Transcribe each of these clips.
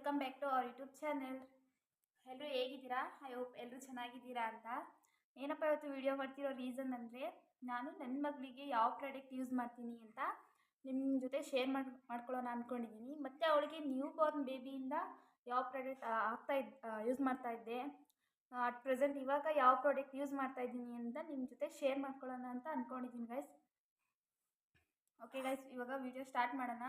Welcome back to our YouTube channel. ಎಲ್ಲರೂ ಹೇಗಿದ್ದೀರಾ? I hope ಎಲ್ಲರೂ ಚೆನ್ನಾಗಿದ್ದೀರಾ ಅಂತ. ಏನಪ್ಪ ಇವತ್ತು ವಿಡಿಯೋ ಮಾಡ್ತಿರೋ ರೀಸನ್ ಅಂದರೆ, ನಾನು ನನ್ನ ಮಗಳಿಗೆ ಯಾವ ಪ್ರಾಡಕ್ಟ್ ಯೂಸ್ ಮಾಡ್ತೀನಿ ಅಂತ ನಿಮ್ಮ ಜೊತೆ ಶೇರ್ ಮಾಡ್ಕೊಳ್ಳೋಣ ಅಂದ್ಕೊಂಡಿದ್ದೀನಿ. ಮತ್ತು ಅವಳಿಗೆ ನ್ಯೂ ಬಾರ್ನ್ ಬೇಬಿಯಿಂದ ಯಾವ ಪ್ರಾಡಕ್ಟ್ ಯೂಸ್ ಮಾಡ್ತಾ ಇದ್ದೆ, ಅಟ್ ಪ್ರೆಸೆಂಟ್ ಇವಾಗ ಯಾವ ಪ್ರಾಡಕ್ಟ್ ಯೂಸ್ ಮಾಡ್ತಾ ಇದ್ದೀನಿ ಅಂತ ನಿಮ್ಮ ಜೊತೆ ಶೇರ್ ಮಾಡ್ಕೊಳ್ಳೋಣ ಅಂತ ಅಂದ್ಕೊಂಡಿದ್ದೀನಿ ಗೈಸ್. ಓಕೆ ಗೈಸ್, ಇವಾಗ ವಿಡಿಯೋ ಸ್ಟಾರ್ಟ್ ಮಾಡೋಣ.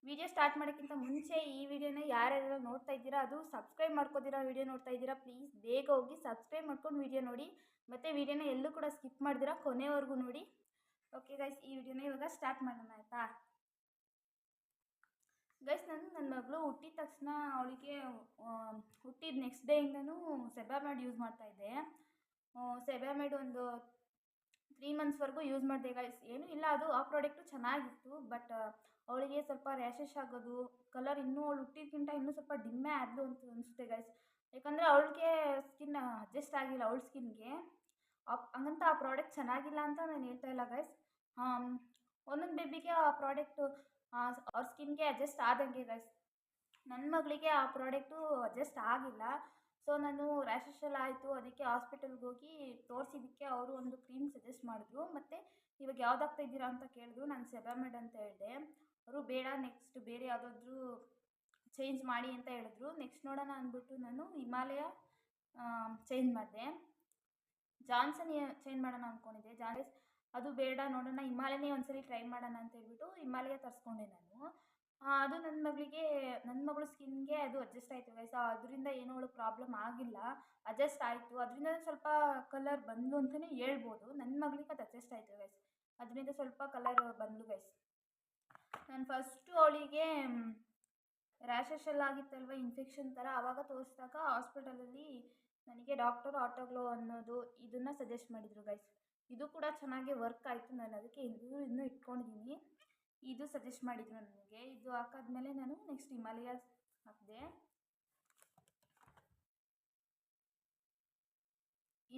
ವಿಡಿಯೋ ಸ್ಟಾರ್ಟ್ ಮಾಡೋಕ್ಕಿಂತ ಮುಂಚೆ ಈ ವಿಡಿಯೋನ ಯಾರ್ಯಾರು ನೋಡ್ತಾ ಇದ್ದೀರಾ, ಅದು ಸಬ್ಸ್ಕ್ರೈಬ್ ಮಾಡ್ಕೋದಿರಾ ವಿಡಿಯೋ ನೋಡ್ತಾ ಇದ್ದೀರಾ, ಪ್ಲೀಸ್ ಬೇಗ ಹೋಗಿ ಸಬ್ಸ್ಕ್ರೈಬ್ ಮಾಡ್ಕೊಂಡು ವಿಡಿಯೋ ನೋಡಿ. ಮತ್ತು ವಿಡಿಯೋನ ಎಲ್ಲೂ ಕೂಡ ಸ್ಕಿಪ್ ಮಾಡಿದಿರಾ ಕೊನೆವರೆಗೂ ನೋಡಿ. ಓಕೆ ಗೈಸ್, ಈ ವಿಡಿಯೋನ ಇವಾಗ ಸ್ಟಾರ್ಟ್ ಮಾಡೋಣ ಆಯಿತಾ ಗೈಸ್. ನನ್ನ ಮಗಳು ಹುಟ್ಟಿದ ತಕ್ಷಣ ಅವಳಿಗೆ ಹುಟ್ಟಿದ ನೆಕ್ಸ್ಟ್ ಡೇಯಿಂದನೂ ಸೆಬಾಮೆಡ್ ಯೂಸ್ ಮಾಡ್ತಾಯಿದ್ದೆ. ಸೆಬಾಮೆಡ್ ಒಂದು 3 ಮಂತ್ಸ್ವರೆಗೂ ಯೂಸ್ ಮಾಡಿದೆ ಗೈಸ್. ಏನೂ ಇಲ್ಲ, ಅದು ಆ ಪ್ರಾಡಕ್ಟು ಚೆನ್ನಾಗಿತ್ತು. ಬಟ್ ಅವಳಿಗೆ ಸ್ವಲ್ಪ ರ್ಯಾಷಸ್ ಆಗೋದು, ಕಲರ್ ಇನ್ನೂ ಅವಳು ಹುಟ್ಟಿದ್ಕಿಂತ ಇನ್ನೂ ಸ್ವಲ್ಪ ಡಿಮ್ಮೆ ಆದಲು ಅಂತ ಅನಿಸುತ್ತೆ ಗೈಸ್. ಯಾಕಂದರೆ ಅವಳಿಗೆ ಸ್ಕಿನ್ ಅಡ್ಜಸ್ಟ್ ಆಗಿಲ್ಲ ಅವಳ ಸ್ಕಿನ್ಗೆ. ಹಂಗಂತ ಆ ಪ್ರಾಡಕ್ಟ್ ಚೆನ್ನಾಗಿಲ್ಲ ಅಂತ ನಾನು ಹೇಳ್ತಾ ಇಲ್ಲ ಗೈಸ್. ಒಂದೊಂದು ಬೇಬಿಗೆ ಆ ಪ್ರಾಡಕ್ಟು ಅವ್ರ ಸ್ಕಿನ್ಗೆ ಅಡ್ಜಸ್ಟ್ ಆದಂಗೆ ಗೈಸ್. ನನ್ನ ಮಗಳಿಗೆ ಆ ಪ್ರಾಡಕ್ಟು ಅಡ್ಜಸ್ಟ್ ಆಗಿಲ್ಲ. ಸೊ ನಾನು ರ್ಯಾಷಸ್ ಎಲ್ಲ ಆಯಿತು, ಅದಕ್ಕೆ ಹಾಸ್ಪಿಟಲ್ಗೆ ಹೋಗಿ ತೋರಿಸಿದ್ದಕ್ಕೆ ಅವರು ಒಂದು ಕ್ರೀಮ್ ಸಜೆಸ್ಟ್ ಮಾಡಿದ್ರು. ಮತ್ತು ಇವಾಗ ಯಾವುದಾಗ್ತಾ ಇದ್ದೀರಾ ಅಂತ ಕೇಳಿದ್ರು. ನಾನು ಸೆಬಾಮೆಡ್ ಅಂತ ಹೇಳಿದೆ. ಅವರು ಬೇಡ, ನೆಕ್ಸ್ಟ್ ಬೇರೆ ಯಾವುದಾದ್ರೂ ಚೇಂಜ್ ಮಾಡಿ ಅಂತ ಹೇಳಿದ್ರು. ನೆಕ್ಸ್ಟ್ ನೋಡೋಣ ಅಂದ್ಬಿಟ್ಟು ನಾನು ಹಿಮಾಲಯ ಚೇಂಜ್ ಮಾಡಿದೆ. ಜಾನ್ಸನ್ ಚೇಂಜ್ ಮಾಡೋಣ ಅಂದ್ಕೊಂಡಿದ್ದೆ. ಅದು ಬೇಡ, ನೋಡೋಣ ಹಿಮಾಲಯನೇ ಒಂದ್ಸರಿ ಟ್ರೈ ಮಾಡೋಣ ಅಂತ ಹೇಳ್ಬಿಟ್ಟು ಹಿಮಾಲಯ ತರಿಸ್ಕೊಂಡೆ ನಾನು. ಅದು ನನ್ನ ಮಗಳು ಸ್ಕಿನ್ಗೆ ಅದು ಅಡ್ಜಸ್ಟ್ ಆಯಿತು ಗೈಸ್. ಅದರಿಂದ ಏನೋ ಅವಳು ಪ್ರಾಬ್ಲಮ್ ಆಗಿಲ್ಲ, ಅಡ್ಜಸ್ಟ್ ಆಯಿತು. ಅದರಿಂದ ಸ್ವಲ್ಪ ಕಲರ್ ಬಂದು ಅಂತಲೇ ಹೇಳ್ಬೋದು. ನನ್ನ ಮಗಳಿಗೆ ಅದು ಅಡ್ಜಸ್ಟ್ ಆಯಿತು ಗೈಸ್, ಅದರಿಂದ ಸ್ವಲ್ಪ ಕಲರ್ ಬಂದು ಗೈಸ್. ನಾನು ಫಸ್ಟು ಅವಳಿಗೆ ರ್ಯಾಷಸ್ ಎಲ್ಲ ಆಗಿತ್ತಲ್ವ, ಇನ್ಫೆಕ್ಷನ್ ಥರ, ಆವಾಗ ತೋರಿಸಿದಾಗ ಹಾಸ್ಪಿಟಲಲ್ಲಿ ನನಗೆ ಡಾಕ್ಟರ್ ಆಟೋಗ್ಲೋ ಅನ್ನೋದು ಇದನ್ನು ಸಜೆಸ್ಟ್ ಮಾಡಿದರು ಗೈಸ್. ಇದು ಕೂಡ ಚೆನ್ನಾಗಿ ವರ್ಕ್ ಆಯಿತು. ನಾನು ಅದಕ್ಕೆ ಇನ್ನೂ ಇಟ್ಕೊಂಡಿದ್ದೀನಿ. ಇದು ಸಜೆಸ್ಟ್ ಮಾಡಿದ್ರು ನನಗೆ. ಇದು ಹಾಕಾದ್ಮೇಲೆ ನಾನು ನೆಕ್ಸ್ಟ್ ಹಿಮಾಲಯ ಹಾಕಿದೆ.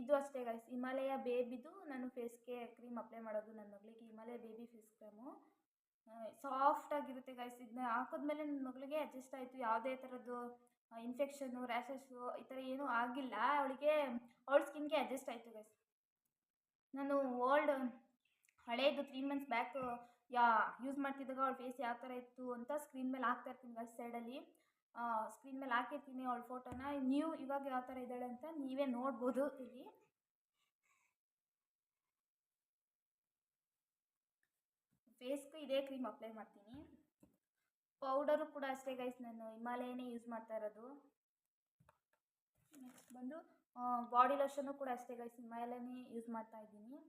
ಇದು ಅಷ್ಟೇ ಗೈಸ್, ಹಿಮಾಲಯ ಬೇಬಿದು ನಾನು ಫೇಸ್ಗೆ ಕ್ರೀಮ್ ಅಪ್ಲೈ ಮಾಡೋದು ನನ್ನ ಮಗಳಿಗೆ. ಹಿಮಾಲಯ ಬೇಬಿ ಫೇಸ್ ಕ್ರೀಮು ಸಾಫ್ಟಾಗಿರುತ್ತೆ ಗೈಸ್. ಇದನ್ನ ಹಾಕಿದ್ಮೇಲೆ ನನ್ನ ಮಗಳಿಗೆ ಅಡ್ಜಸ್ಟ್ ಆಯಿತು. ಯಾವುದೇ ಥರದ್ದು ಇನ್ಫೆಕ್ಷನ್ನು, ರ್ಯಾಷಸ್ಸು ಈ ಥರ ಏನೂ ಆಗಿಲ್ಲ. ಅವಳ ಸ್ಕಿನ್ಗೆ ಅಡ್ಜಸ್ಟ್ ಆಯಿತು ಗೈಸ್. ನಾನು ಹಳೇದು 3 ಮಂತ್ಸ್ ಬ್ಯಾಕ್ ಯೂಸ್ ಮಾಡ್ತಿದ್ದಾಗ ಅವಳ ಫೇಸ್ ಯಾವ ಥರ ಇತ್ತು ಅಂತ ಸ್ಕ್ರೀನ್ ಮೇಲೆ ಹಾಕ್ತಾ ಇರ್ತೀನಿ ಗೈಸ್. ಸೈಡಲ್ಲಿ ಸ್ಕ್ರೀನ್ ಮೇಲೆ ಹಾಕಿರ್ತೀನಿ ಅವಳ ಫೋಟೋನ. ಇವಾಗ ಯಾವ ಥರ ಇದ್ದಾಳೆ ಅಂತ ನೀವೇ ನೋಡ್ಬೋದು. ಇಲ್ಲಿ ಫೇಸ್ಗೂ ಇದೇ ಕ್ರೀಮ್ ಅಪ್ಲೈ ಮಾಡ್ತೀನಿ. ಪೌಡರು ಕೂಡ ಅಷ್ಟೇ ಗೈಸ್, ನಾನು ಹಿಮಾಲಯನೇ ಯೂಸ್ ಮಾಡ್ತಾ ಇರೋದು. ನೆಕ್ಸ್ಟ್ ಬಂದು ಬಾಡಿ ಲೋಷನ್ನು ಕೂಡ ಅಷ್ಟೇ ಗೈಸ್, ಹಿಮಾಲಯನೇ ಯೂಸ್ ಮಾಡ್ತಾ ಇದ್ದೀನಿ.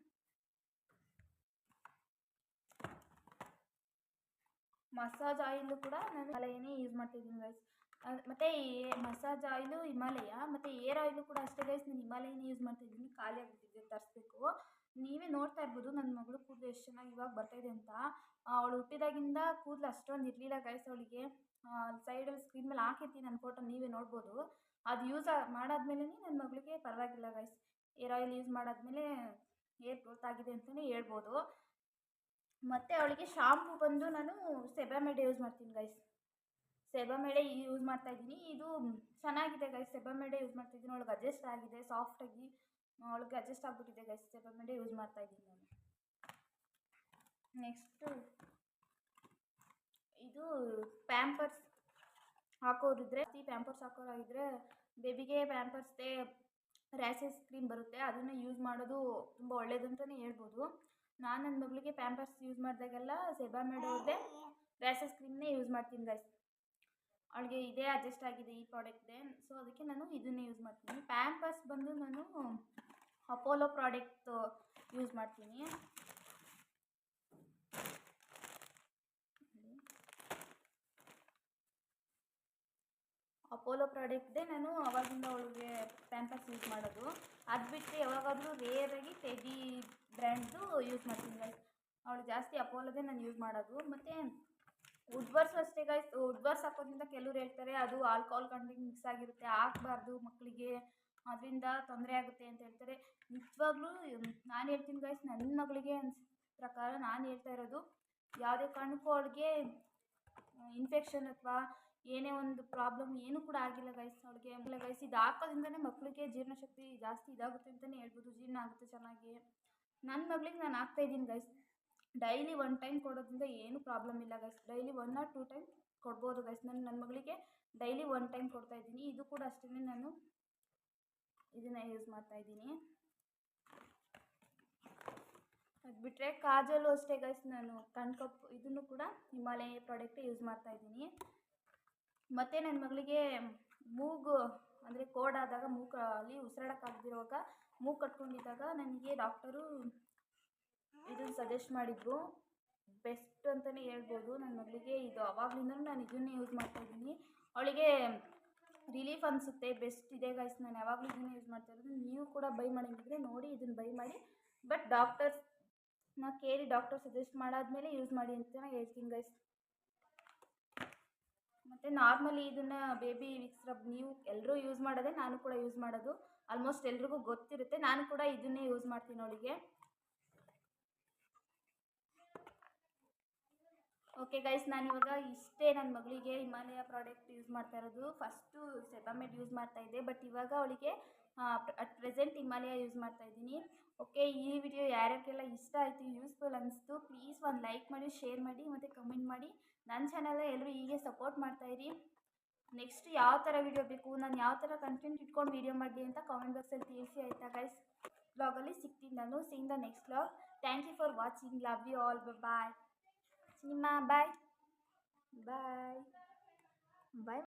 ಮಸಾಜ್ ಆಯಿಲು ಕೂಡ ನಾನು ಹಿಮಾಲಯನೇ ಯೂಸ್ ಮಾಡ್ತಿದ್ದೀನಿ ಗೈಸ್. ಮತ್ತು ಮಸಾಜ್ ಆಯಿಲು ಹಿಮಾಲಯ, ಮತ್ತು ಏರ್ ಆಯಿಲು ಕೂಡ ಅಷ್ಟೇ ಗೈಸ್, ನಾನು ಹಿಮಾಲಯನೇ ಯೂಸ್ ಮಾಡ್ತಿದ್ದೀನಿ. ಖಾಲಿ ಆಗಿಬಿಟ್ಟಿದೆ, ತರಿಸ್ಬೇಕು. ನೀವೇ ನೋಡ್ತಾ ಇರ್ಬೋದು ನನ್ನ ಮಗಳು ಕೂದಲು ಎಷ್ಟು ಚೆನ್ನಾಗಿ ಇವಾಗ ಬರ್ತಾಯಿದೆ ಅಂತ. ಅವಳು ಹುಟ್ಟಿದಾಗಿಂದ ಕೂದಲು ಅಷ್ಟೊಂದು ಇರಲಿಲ್ಲ ಗೈಸ್. ಅವಳಿಗೆ ಸೈಡಲ್ಲಿ ಸ್ಕ್ರೀನ್ ಮೇಲೆ ಹಾಕಿರ್ತೀನಿ ನನ್ನ ಫೋಟೋ, ನೀವೇ ನೋಡ್ಬೋದು. ಅದು ಯೂಸ್ ಮಾಡಾದ್ಮೇಲೆ ನನ್ನ ಮಗಳಿಗೆ ಪರವಾಗಿಲ್ಲ ಗೈಸ್. ಏರ್ ಆಯಿಲ್ ಯೂಸ್ ಮಾಡಾದ್ಮೇಲೆ ಏರ್ ಗ್ರೋತ್ ಆಗಿದೆ ಅಂತಲೇ ಹೇಳ್ಬೋದು. ಮತ್ತು ಅವಳಿಗೆ ಶಾಂಪು ಬಂದು ನಾನು ಸೆಬಾಮೆಡ್ ಯೂಸ್ ಮಾಡ್ತೀನಿ ಗೈಸ್. ಸೆಬಾಮೆಡೇ ಯೂಸ್ ಮಾಡ್ತಾಯಿದ್ದೀನಿ. ಇದು ಚೆನ್ನಾಗಿದೆ ಗೈಸ್, ಸೆಬಾಮೆಡೇ ಯೂಸ್ ಮಾಡ್ತಾಯಿದ್ದೀನಿ. ಅವಳಿಗೆ ಅಡ್ಜಸ್ಟ್ ಆಗಿದೆ, ಸಾಫ್ಟಾಗಿ ಅವಳಿಗೆ ಅಡ್ಜಸ್ಟ್ ಆಗಿಬಿಟ್ಟಿದೆ ಗೈಸ್. ಸೆಬಾಮೆಡೇ ಯೂಸ್ ಮಾಡ್ತಾಯಿದ್ದೀನಿ ನಾನು. ನೆಕ್ಸ್ಟು ಇದು ಪ್ಯಾಂಪರ್ಸ್ ಹಾಕೋರಿದ್ರೆ, ಪ್ಯಾಂಪರ್ಸ್ ಹಾಕೋರಾಗಿದ್ದರೆ ಬೇಬಿಗೆ ಪ್ಯಾಂಪರ್ಸ್ದೇ ರ್ಯಾಷಸ್ ಕ್ರೀಮ್ ಬರುತ್ತೆ, ಅದನ್ನು ಯೂಸ್ ಮಾಡೋದು ತುಂಬ ಒಳ್ಳೇದು ಅಂತಲೇ ಹೇಳ್ಬೋದು. ನಾನು ನನ್ನ ಮಗಳಿಗೆ ಪ್ಯಾಂಪರ್ಸ್ ಯೂಸ್ ಮಾಡಿದಾಗೆಲ್ಲ ಸೆಬಾಮೆಡ್ ಅವ್ರದ್ದೇ ರ್ಯಾಷಸ್ ಕ್ರೀಮ್ನೇ ಯೂಸ್ ಮಾಡ್ತೀನಿ ಗೈಸ್. ಅವಳಿಗೆ ಇದೇ ಅಡ್ಜಸ್ಟ್ ಆಗಿದೆ, ಈ ಪ್ರಾಡಕ್ಟ್ದೇ. ಸೊ ಅದಕ್ಕೆ ನಾನು ಇದನ್ನೇ ಯೂಸ್ ಮಾಡ್ತೀನಿ. ಪ್ಯಾಂಪರ್ಸ್ ಬಂದು ನಾನು ಅಪೋಲೋ ಪ್ರಾಡಕ್ಟ್ ಯೂಸ್ ಮಾಡ್ತೀನಿ. ಅಪೋಲೋ ಪ್ರಾಡಕ್ಟ್ದೇ ನಾನು ಅವಾಗಿಂದ ಅವಳಿಗೆ ಪ್ಯಾಂಪರ್ಸ್ ಯೂಸ್ ಮಾಡೋದು. ಅದು ಬಿಟ್ಟರೆ ಯಾವಾಗಾದರೂ ರೇರಾಗಿ ಟೆಡಿ ಬ್ರ್ಯಾಂಡ್ದು ಯೂಸ್ ಮಾಡ್ತೀನಿ ಗೈಸ್. ಅವಳು ಜಾಸ್ತಿ ಅಪೋಲೋದೇ ನಾನು ಯೂಸ್ ಮಾಡೋದು. ಮತ್ತು ವುಡ್ವರ್ಸ್ ಅಷ್ಟೇ ಗೈಸ್. ವುಡ್ವರ್ಸ್ ಹಾಕೋದ್ರಿಂದ ಕೆಲವ್ರು ಹೇಳ್ತಾರೆ ಅದು ಆಲ್ಕೋಹಾಲ್ ಕಂಟೆಂಟ್ ಮಿಕ್ಸ್ ಆಗಿರುತ್ತೆ, ಹಾಕಬಾರ್ದು ಮಕ್ಕಳಿಗೆ, ಅದರಿಂದ ತೊಂದರೆ ಆಗುತ್ತೆ ಅಂತ ಹೇಳ್ತಾರೆ. ನಿಜವಾಗ್ಲೂ ನಾನು ಹೇಳ್ತೀನಿ ಗೈಸ್, ನನ್ನ ಮಗಳಿಗೆ ಪ್ರಕಾರ ನಾನು ಹೇಳ್ತಾ ಇರೋದು, ಯಾವುದೇ ಕಾರಣಕ್ಕೂ ಅವಳಿಗೆ ಇನ್ಫೆಕ್ಷನ್ ಅಥವಾ ಏನೇ ಒಂದು ಪ್ರಾಬ್ಲಮ್ ಏನೂ ಕೂಡ ಆಗಿಲ್ಲ ಗೈಸ್ ಅವಳಿಗೆ. ಗೈಸ್ ಇದು ಹಾಕೋದ್ರಿಂದನೇ ಮಕ್ಕಳಿಗೆ ಜೀರ್ಣಶಕ್ತಿ ಜಾಸ್ತಿ ಇದಾಗುತ್ತೆ ಅಂತಲೇ ಹೇಳ್ಬೋದು, ಜೀರ್ಣ ಆಗುತ್ತೆ ಚೆನ್ನಾಗಿ. ನನ್ನ ಮಗಳಿಗೆ ನಾನು ಹಾಕ್ತಾಯಿದ್ದೀನಿ ಗೈಸ್. ಡೈಲಿ 1 ಟೈಮ್ ಕೊಡೋದ್ರಿಂದ ಏನು ಪ್ರಾಬ್ಲಮ್ ಇಲ್ಲ ಗೈಸ್. ಡೈಲಿ 1 or 2 ಟೈಮ್ ಕೊಡ್ಬೋದು ಗೈಸ್. ನನ್ನ ಮಗಳಿಗೆ ಡೈಲಿ 1 ಟೈಮ್ ಕೊಡ್ತಾಯಿದ್ದೀನಿ. ಇದು ಕೂಡ ಅಷ್ಟೇ, ನಾನು ಇದನ್ನು ಯೂಸ್ ಮಾಡ್ತಾಯಿದ್ದೀನಿ. ಅದು ಬಿಟ್ಟರೆ ಕಾಜಲು ಅಷ್ಟೇ ಗೈಸ್, ನಾನು ಕಣ್ಕಪ್ಪು ಇದನ್ನು ಕೂಡ ಹಿಮಾಲಯ ಪ್ರಾಡಕ್ಟೇ ಯೂಸ್ ಮಾಡ್ತಾಯಿದ್ದೀನಿ. ಮತ್ತು ನನ್ನ ಮಗಳಿಗೆ ಮೂಗು ಅಂದರೆ ಕೋಡಾದಾಗ ಮೂಗಲ್ಲಿ ಉಸಿರಾಡೋಕ್ಕಾಗದಿರುವಾಗ ಮೂಗು ಕಟ್ಕೊಂಡಿದ್ದಾಗ ನನಗೆ ಡಾಕ್ಟರು ಇದನ್ನು ಸಜೆಸ್ಟ್ ಮಾಡಿದ್ರು. ಬೆಸ್ಟ್ ಅಂತಲೇ ಹೇಳ್ಬೋದು ನನ್ನ ಮಗಳಿಗೆ. ಇದು ಅವಾಗಲಿಂದನೂ ನಾನು ಇದನ್ನೇ ಯೂಸ್ ಮಾಡ್ತಾಯಿದ್ದೀನಿ. ಅವಳಿಗೆ ರಿಲೀಫ್ ಅನಿಸುತ್ತೆ, ಬೆಸ್ಟ್ ಇದೆ ಗೈಸ್. ನಾನು ಯಾವಾಗಲೂ ಇದನ್ನೇ ಯೂಸ್ ಮಾಡ್ತಾಯಿರೋದು. ನೀವು ಕೂಡ ಬೈ ಮಾಡೋಂಗಿದ್ರೆ ನೋಡಿ ಇದನ್ನು ಬೈ ಮಾಡಿ. ಬಟ್ ಡಾಕ್ಟರ್ಸ್ನ ಕೇಳಿ ಡಾಕ್ಟರ್ ಸಜೆಸ್ಟ್ ಮಾಡಾದ್ಮೇಲೆ ಯೂಸ್ ಮಾಡಿ ಅಂತ ಹೇಳ್ತೀನಿ ಗೈಸ್. ಮತ್ತು ನಾರ್ಮಲಿ ಇದನ್ನು ಬೇಬಿ ವಿಕ್ಸ್ ರಬ್ ನೀವು ಎಲ್ಲರೂ ಯೂಸ್ ಮಾಡೋದೇ, ನಾನು ಕೂಡ ಯೂಸ್ ಮಾಡೋದು. ಆಲ್ಮೋಸ್ಟ್ ಎಲ್ರಿಗೂ ಗೊತ್ತಿರುತ್ತೆ. ನಾನು ಕೂಡ ಇದನ್ನೇ ಯೂಸ್ ಮಾಡ್ತೀನಿ ಅವಳಿಗೆ. ಓಕೆ ಗೈಸ್, ನಾನಿವಾಗ ಇಷ್ಟೇ ನನ್ನ ಮಗಳಿಗೆ ಹಿಮಾಲಯ ಪ್ರಾಡಕ್ಟ್ ಯೂಸ್ ಮಾಡ್ತಾ ಇರೋದು. ಫಸ್ಟು ಸೆಬಾಮೆಡ್ ಯೂಸ್ ಮಾಡ್ತಾಯಿದ್ದೆ, ಬಟ್ ಇವಾಗ ಅವಳಿಗೆ ಅಟ್ ಪ್ರೆಸೆಂಟ್ ಹಿಮಾಲಯ ಯೂಸ್ ಮಾಡ್ತಾಯಿದ್ದೀನಿ. ಓಕೆ, ಈ ವಿಡಿಯೋ ಯಾರ್ಯಾರಿಗೆಲ್ಲ ಇಷ್ಟ ಆಯಿತು, ಯೂಸ್ಫುಲ್ ಅನಿಸ್ತು, ಪ್ಲೀಸ್ ಒಂದು ಲೈಕ್ ಮಾಡಿ, ಶೇರ್ ಮಾಡಿ ಮತ್ತು ಕಮೆಂಟ್ ಮಾಡಿ. ನನ್ನ ಚಾನಲ್ನ ಎಲ್ಲರೂ ಹೀಗೆ ಸಪೋರ್ಟ್ ಮಾಡ್ತಾಯಿರಿ. ನೆಕ್ಸ್ಟ್ ಯಾವ ಥರ ವಿಡಿಯೋ ಬೇಕು, ನಾನು ಯಾವ ಥರ ಕಂಟೆಂಟ್ ಇಟ್ಕೊಂಡು ವಿಡಿಯೋ ಮಾಡಲಿ ಅಂತ ಕಾಮೆಂಟ್ ಬಾಕ್ಸಲ್ಲಿ ತಿಳಿಸಿ ಆಯಿತಾ ಗೈಸ್. ವ್ಲಾಗಲ್ಲಿ ಸಿಗ್ತೀನಿ ನಾನು. Seen the next vlog. Thank you for watching. Love you all. Bye. Cinema bye bye bye.